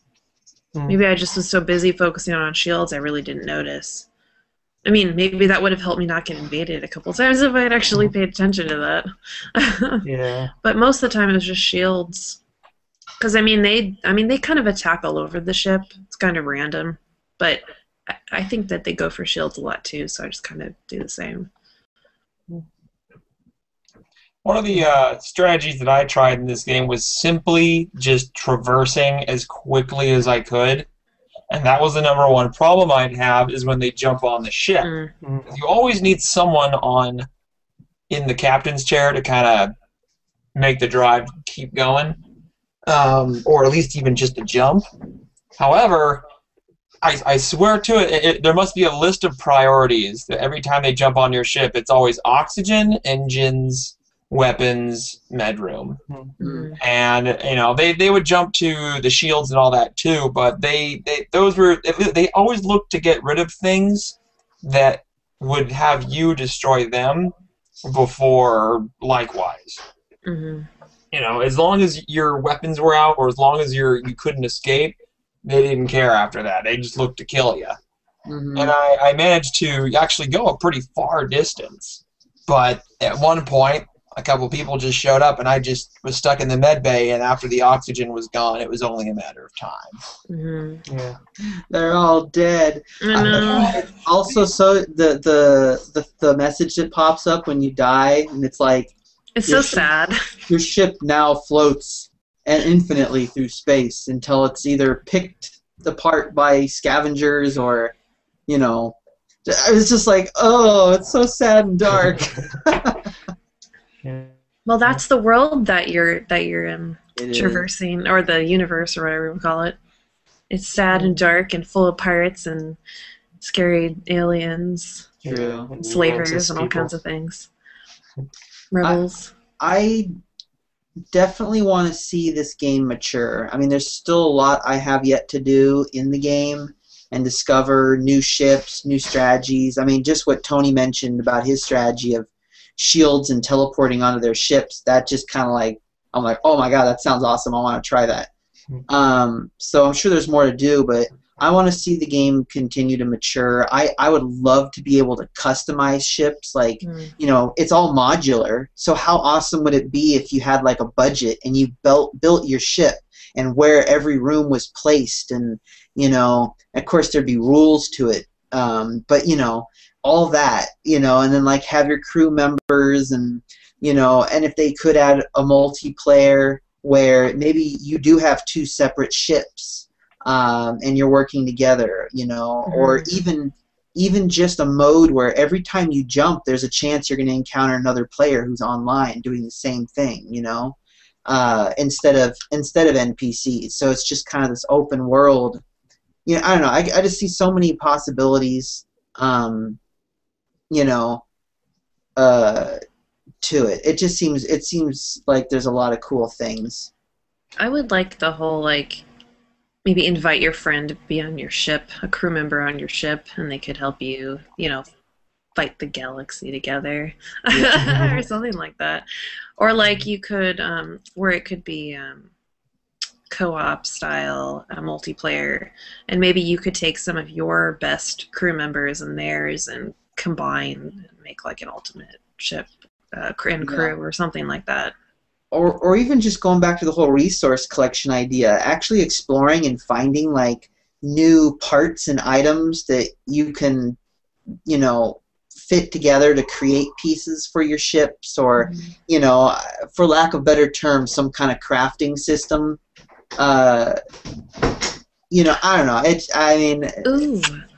Maybe I just was so busy focusing on shields I really didn't notice. I mean, maybe that would have helped me not get invaded a couple times if I had actually paid attention to that. Yeah. But most of the time it was just shields. Because they kind of attack all over the ship. It's kind of random, but I think that they go for shields a lot too. So I just kind of do the same. One of the strategies that I tried in this game was simply just traversing as quickly as I could, and that was the number one problem I'd have is when they jump on the ship. You always need someone in the captain's chair to kind of make the drive keep going. Or at least even just a jump. However, I swear to it, there must be a list of priorities. Every time they jump on your ship, it's always oxygen, engines, weapons, medroom. And they would jump to the shields and all that too, but they always look to get rid of things that would have you destroy them before likewise. As long as your weapons were out, or as long as you couldn't escape, they didn't care after that. They just looked to kill you. And I managed to actually go a pretty far distance. But at one point, a couple people just showed up, and I just was stuck in the med bay, and after the oxygen was gone, it was only a matter of time. Yeah. They're all dead. Also, so the message that pops up when you die, and it's like, it's so sad. Your ship now floats infinitely through space until it's either picked apart by scavengers or, it's just like, oh, it's so sad and dark. Well, that's the world that you're traversing, or the universe, or whatever we call it. It's sad and dark and full of pirates and scary aliens, True. slavers, and all kinds of things. Rebels. I definitely want to see this game mature. I mean, there's still a lot I have yet to do in the game and discover new ships, new strategies. I mean, just what Tony mentioned about his strategy of shields and teleporting onto their ships, that just kind of I'm like, oh my god, that sounds awesome. I want to try that. So I'm sure there's more to do, but I want to see the game continue to mature. I would love to be able to customize ships. It's all modular. So how awesome would it be if you had a budget and you built your ship and where every room was placed, and of course there'd be rules to it. But all that, and then have your crew members, and and if they could add a multiplayer where maybe you do have two separate ships. and you're working together, you know, or even just a mode where every time you jump, there's a chance you're going to encounter another player who's online doing the same thing, you know, instead of NPCs. So it's just kind of this open world. You know, I don't know. I just see so many possibilities, you know, to it. It seems like there's a lot of cool things. I would like the whole, like, maybe invite your friend to be on your ship, a crew member on your ship, and they could help you, you know, fight the galaxy together, or something like that. Or like you could, where it could be co-op style, multiplayer, and maybe you could take some of your best crew members and theirs and combine and make like an ultimate ship and crew or something like that. Or even just going back to the whole resource collection idea, actually exploring and finding like new parts and items that you can, you know, fit together to create pieces for your ships, or, you know, for lack of better terms, some kind of crafting system. You know, I don't know. I mean,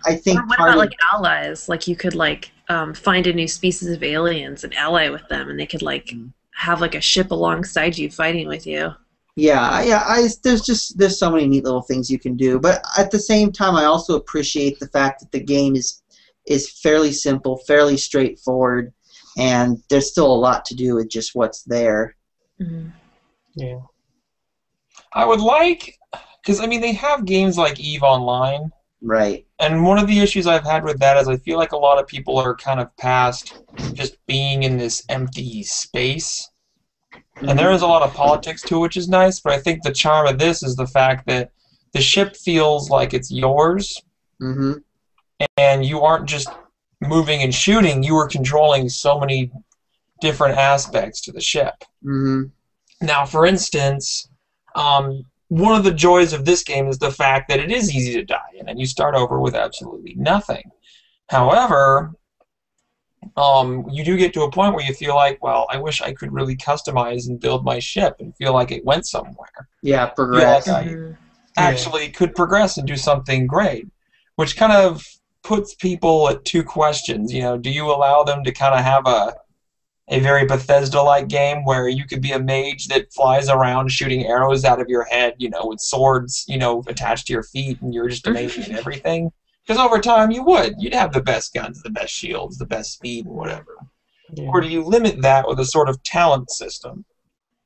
I think. Or what about like allies? Like you could like find a new species of aliens and ally with them, and they could like have like a ship alongside you fighting with you. Yeah. There's so many neat little things you can do, but at the same time, I also appreciate the fact that the game is fairly simple, fairly straightforward, and there's still a lot to do with just what's there. Yeah. I would like, because I mean they have games like EVE Online, right? And one of the issues I've had with that is I feel like a lot of people are kind of past just being in this empty space. And there is a lot of politics to it, which is nice, but I think the charm of this is the fact that the ship feels like it's yours, and you aren't just moving and shooting, you are controlling so many different aspects to the ship. Now, for instance, one of the joys of this game is the fact that it is easy to die in, and you start over with absolutely nothing. However, you do get to a point where you feel like, well, I wish I could really customize and build my ship and feel like it went somewhere. Yeah, progress. Feel like I actually could progress and do something great, which kind of puts people at two questions. You know, do you allow them to kind of have a very Bethesda-like game where you could be a mage that flies around shooting arrows out of your head, you know, with swords, you know, attached to your feet, and you're just amazing at everything? Because over time you'd have the best guns, the best shields, the best speed, and whatever. Or do you limit that with a sort of talent system?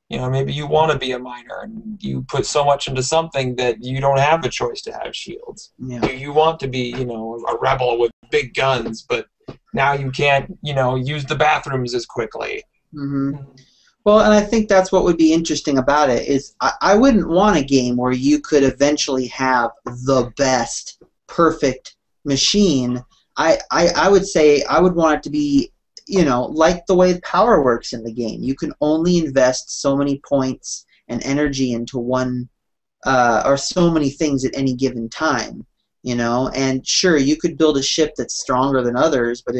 You know, maybe you want to be a miner and you put so much into something that you don't have a choice to have shields. Do you want to be, you know, a rebel with big guns, but now you can't, you know, use the bathrooms as quickly? Well, and I think that's what would be interesting about it is I wouldn't want a game where you could eventually have the best, perfect machine. I would say I would want it to be, you know, like the way power works in the game. You can only invest so many points and energy into one or so many things at any given time, you know. And sure, you could build a ship that's stronger than others, but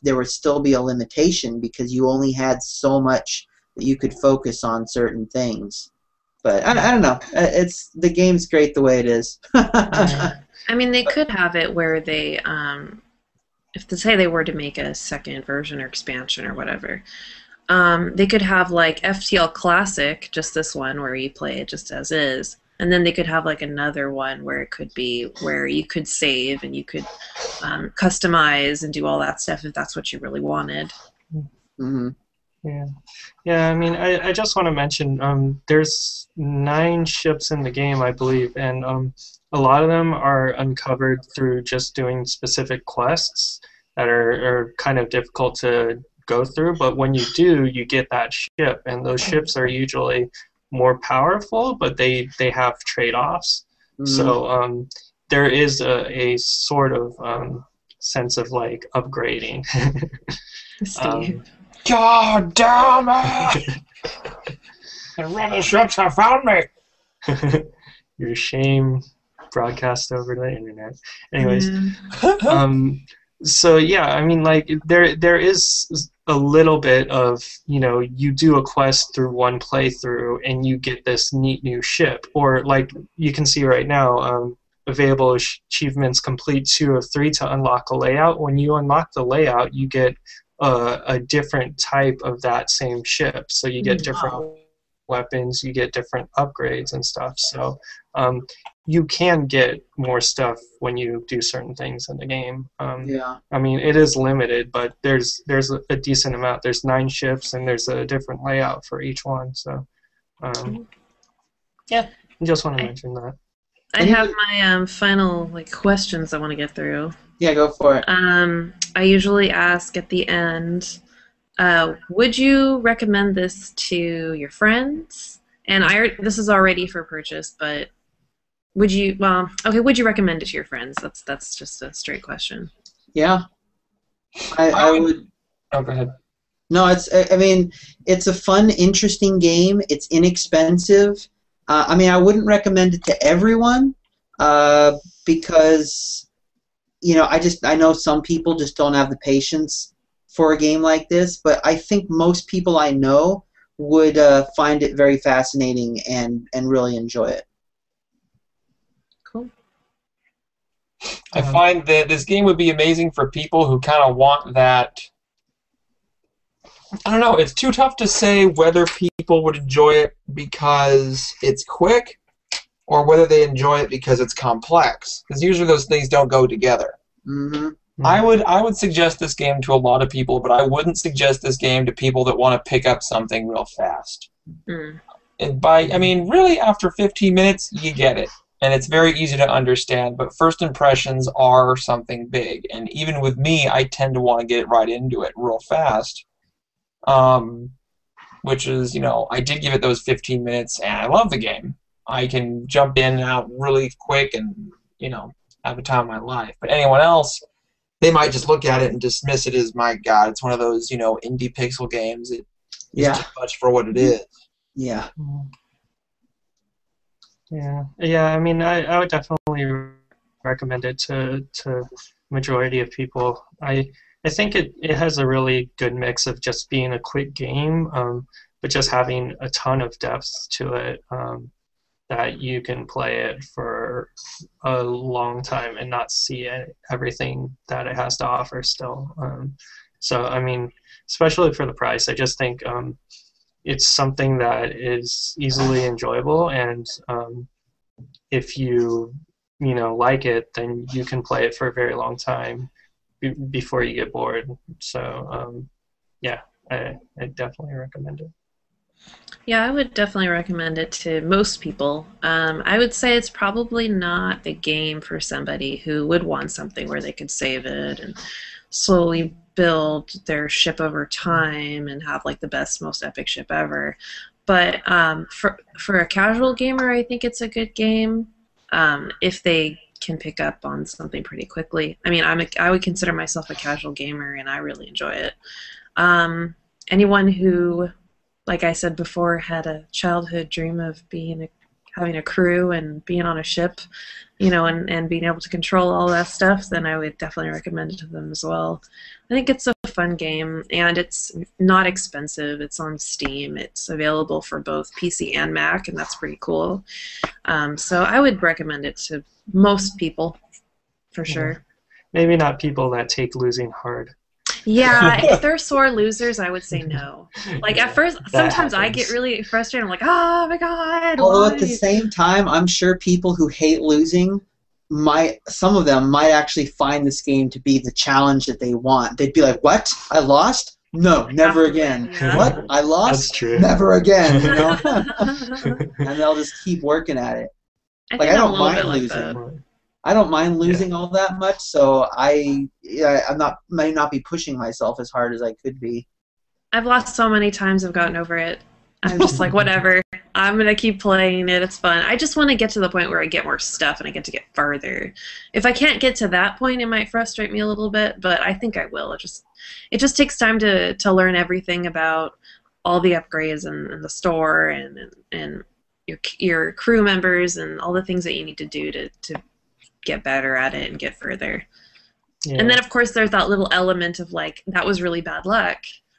there would still be a limitation because you only had so much that you could focus on certain things. But I don't know. The game's great the way it is. I mean, they could have it where they, if to say they were to make a second version or expansion or whatever, they could have like FTL Classic, just this one where you play it just as is, and then they could have like another one where it could be where you could save and you could customize and do all that stuff if that's what you really wanted. Yeah. I mean, I just want to mention there's 9 ships in the game, I believe, and a lot of them are uncovered through just doing specific quests that are kind of difficult to go through. But when you do, you get that ship, and those ships are usually more powerful, but they have trade-offs. So there is a sort of sense of like upgrading. Steve. God damn it! The rebel ships have found me! Your shame broadcast over the internet. Anyways, so yeah, I mean, like there is a little bit of, you know, you do a quest through one playthrough and you get this neat new ship, or like you can see right now, available achievements, complete 2 of 3 to unlock a layout. When you unlock the layout, you get a different type of that same ship. So you get different weapons, you get different upgrades and stuff. So you can get more stuff when you do certain things in the game. I mean, it is limited, but there's a decent amount. There's 9 ships, and there's a different layout for each one. So yeah, I just want to mention that. I have my final questions I want to get through. Yeah, go for it. I usually ask at the end, would you recommend this to your friends? And this is already for purchase, but would you? Well, okay. Would you recommend it to your friends? That's just a straight question. Yeah, I would. Oh, go ahead. No, I mean, it's a fun, interesting game. It's inexpensive. I mean, I wouldn't recommend it to everyone because, you know, I know some people just don't have the patience for a game like this, but I think most people I know would find it very fascinating and really enjoy it. Cool. I find that this game would be amazing for people who kind of want that. I don't know. It's too tough to say whether people would enjoy it because it's quick or whether they enjoy it because it's complex. Because usually those things don't go together. Mm-hmm. I would suggest this game to a lot of people, but I wouldn't suggest this game to people that want to pick up something real fast. And I mean, really, after 15 minutes, you get it. And it's very easy to understand, but first impressions are something big. And even with me, I tend to want to get right into it real fast. Which is, you know, I did give it those 15 minutes, and I love the game. I can jump in and out really quick and, you know, have a time of my life. But anyone else, they might just look at it and dismiss it as, my God, it's one of those, you know, indie pixel games. It's too much for what it is. Yeah. Yeah. I mean, I would definitely recommend it to majority of people. I think it has a really good mix of just being a quick game, but just having a ton of depth to it, that you can play it for a long time and not see everything that it has to offer still. So, I mean, especially for the price, I just think it's something that is easily enjoyable, and if you like it, then you can play it for a very long time before you get bored. So yeah, I definitely recommend it. Yeah, I would definitely recommend it to most people. I would say it's probably not the game for somebody who would want something where they could save it and slowly build their ship over time and have like the best, most epic ship ever. But for a casual gamer, I think it's a good game if they can pick up on something pretty quickly. I mean, I would consider myself a casual gamer, and I really enjoy it. Anyone who, like I said before, had a childhood dream of having a crew and being on a ship, and being able to control all that stuff, then I would definitely recommend it to them as well. I think it's a fun game, and it's not expensive. It's on Steam. It's available for both PC and Mac, and that's pretty cool. So I would recommend it to most people, for sure. Maybe not people that take losing hard. Yeah, if they're sore losers, I would say no. Like at first, sometimes I get really frustrated. I'm like, oh my god. Although why? At the same time, I'm sure people who hate losing some of them might actually find this game to be the challenge that they want. They'd be like, what? I lost? No, never again. Yeah. What? I lost? That's true. Never again. And they'll just keep working at it. I Like, think I I'm don't a little mind bit like losing. that. I don't mind losing all that much, so I might not be pushing myself as hard as I could be. I've lost so many times. I've gotten over it. I'm just like, whatever. I'm gonna keep playing it. It's fun. I just want to get to the point where I get more stuff and I get to get farther. If I can't get to that point, it might frustrate me a little bit, but I think I will. It just takes time to learn everything about all the upgrades and the store and your crew members and all the things that you need to do to get better at it and get further. Yeah. And then, of course, there's that little element of, like, that was really bad luck.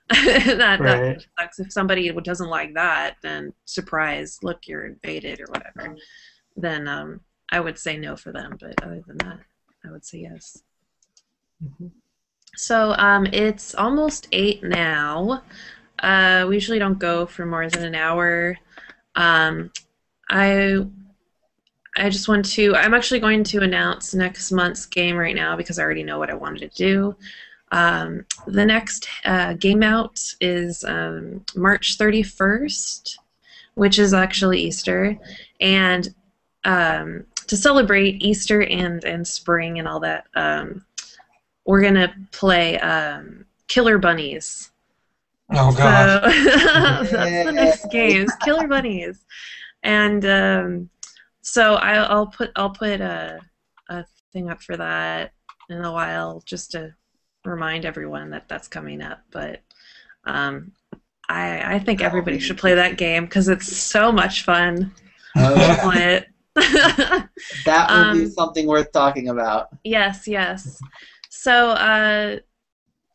that sucks. If somebody doesn't like that, then surprise, look, you're invaded or whatever. Then I would say no for them, but other than that, I would say yes. Mm-hmm. So it's almost 8 now. We usually don't go for more than an hour. I just want to. I'm actually going to announce next month's game right now because I already know what I wanted to do. The next GameOut is March 31st, which is actually Easter, and to celebrate Easter and spring and all that, we're gonna play Killer Bunnies. Oh god. So that's the next game, is Killer Bunnies, and so I'll put a thing up for that in a while just to remind everyone that that's coming up. But I think everybody should play that game because it's so much fun. Okay. Play it. That would be something worth talking about. Yes, yes. So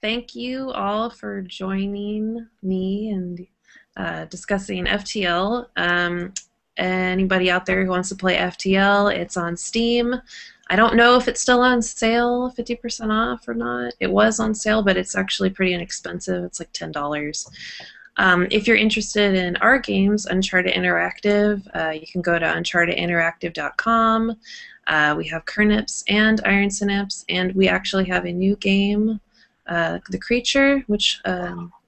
thank you all for joining me and discussing FTL. Anybody out there who wants to play FTL, it's on Steam. I don't know if it's still on sale, 50% off or not. It was on sale, but it's actually pretty inexpensive. It's like $10. If you're interested in our games, Uncharted Interactive, you can go to unchartedinteractive.com. We have Kernips and Iron Synapse, and we actually have a new game, The Creature, which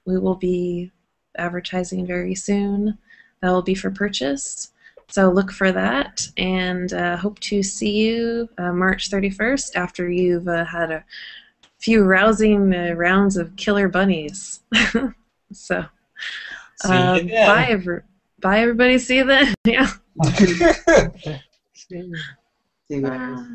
we will be advertising very soon. That will be for purchase. So look for that, and hope to see you March 31st after you've had a few rousing rounds of Killer Bunnies. So, bye, everybody. See you then. Yeah. See you guys.